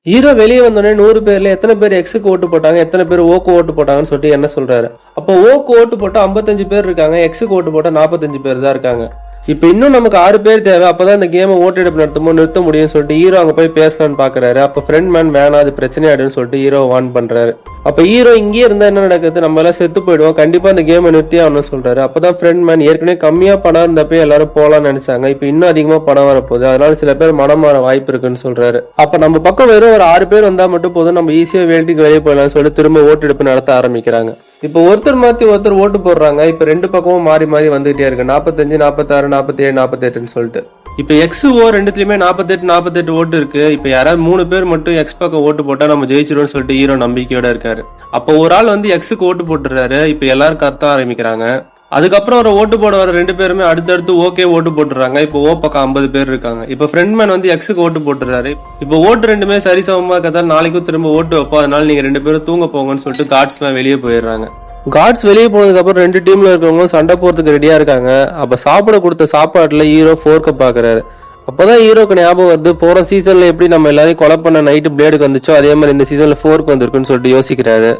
Hero வெளியே வந்தோடனே 100 பேர்ல எத்தனை பேர் எக்ஸுக்கு ஓட்டு போட்டாங்க, எத்தனை பேர் ஓக்கு ஓட்டு போட்டாங்கன்னு சொல்லிட்டு என்ன சொல்றாரு. அப்போ ஓக்கு ஓட்டு போட்டா 55 பேர் இருக்காங்க, எக்ஸுக்கு ஓட்டு போட்டா 45 பேர் தான் இருக்காங்க. இப்போ இன்னும் நமக்கு 6 பேர் தேவை, அப்பதான் இந்த கேமை ஓட்டெடுப்பு நிறுத்த முடியும்னு சொல்லிட்டு ஹீரோ அங்க போய் பேசலான்னு பாக்குறாரு. அப்ப ஃப்ரெண்ட் மேன் வேணாம், அது பிரச்சனை ஆயிடுன்னு சொல்லிட்டு ஹீரோ வார்ன் பண்றாரு. அப்ப ஹீரோ இங்கேயே இருந்தா என்ன நடக்குது, நம்ம எல்லாம் செத்து போயிடுவோம், கண்டிப்பா இந்த கேமை நிறுத்தி ஆகணும்னு சொல்றாரு. அப்பதான் ஃப்ரெண்ட் மேன் ஏற்கனவே கம்மியா பணம் இருந்தப்ப எல்லாரும் போலாம்னு நினைச்சாங்க, இப்ப இன்னும் அதிகமா பணம் வரப்போகுது, அதனால சில பேர் மனம் மாற வாய்ப்பு இருக்குன்னு சொல்றாரு. அப்ப நம்ம பக்கம் வெறும் ஒரு 6 பேர் வந்தா மட்டும் போதும், நம்ம ஈஸியா வேலைக்கு வெளியே போயிடலாம்னு சொல்லிட்டு திரும்ப ஓட்டெடுப்பு நடத்த ஆரம்பிக்கிறாங்க. இப்போ ஒருத்தர் மாத்தி ஒருத்தர் ஓட்டு போடுறாங்க. இப்ப 2 பக்கமும் மாறி மாறி வந்துகிட்டே இருக்கு, 45, 46, 47, 48ன்னு சொல்லிட்டு. இப்ப எக்ஸ் ஓ ரெண்டுத்துலயுமே 48 ஓட்டு இருக்கு. இப்ப யாராவது 3 பேர் மட்டும் எக்ஸ் பக்கம் ஓட்டு போட்டா நம்ம ஜெயிச்சிருவோம்னு சொல்லிட்டு ஹீரோ நம்பிக்கையோட இருக்காரு. அப்போ ஒரு ஆள் வந்து எக்ஸுக்கு ஓட்டு போட்டுறாரு. இப்ப எல்லாரும் கத்த ஆரம்பிக்கிறாங்க. அதுக்கப்புறம் ஒரு ஓட்டு போட வர 2 பேருமே அடுத்தடுத்து ஓகே ஓட்டு போட்டுறாங்க. இப்போ ஓ பக்கம் 50 பேர் இருக்காங்க. இப்ப ஃப்ரெண்ட் மேன் வந்து எக்ஸுக்கு ஓட்டு போட்டுறாரு. இப்போ ஓட்டு ரெண்டுமே சரிசமமா இருக்கதால நாளைக்கும் திரும்ப ஓட்டு வைப்போம், அதனால நீங்க 2 பேரும் தூங்க போங்கன்னு சொல்லிட்டு கார்ட்ஸ் எல்லாம் வெளியே போயிடுறாங்க. கார்ட்ஸ் வெளியே போனதுக்கு அப்புறம் 2 டீம்ல இருக்கவங்க சண்டை போறதுக்கு ரெடியா இருக்காங்க. அப்ப சாப்பிட கொடுத்த சாப்பாட்டுல ஹீரோ ஃபோர்க்க பாக்குறாரு. அப்பதான் ஹீரோக்கு ஞாபகம் வருது, போற சீசன்ல எப்படி நம்ம எல்லாரையும் கொலை பண்ண நைட்டு பிளேடுக்கு வந்துச்சோ அதே மாதிரி இந்த சீசன்ல ஃபோர்க் வந்திருக்குன்னு சொல்லிட்டு யோசிக்கிறாரு.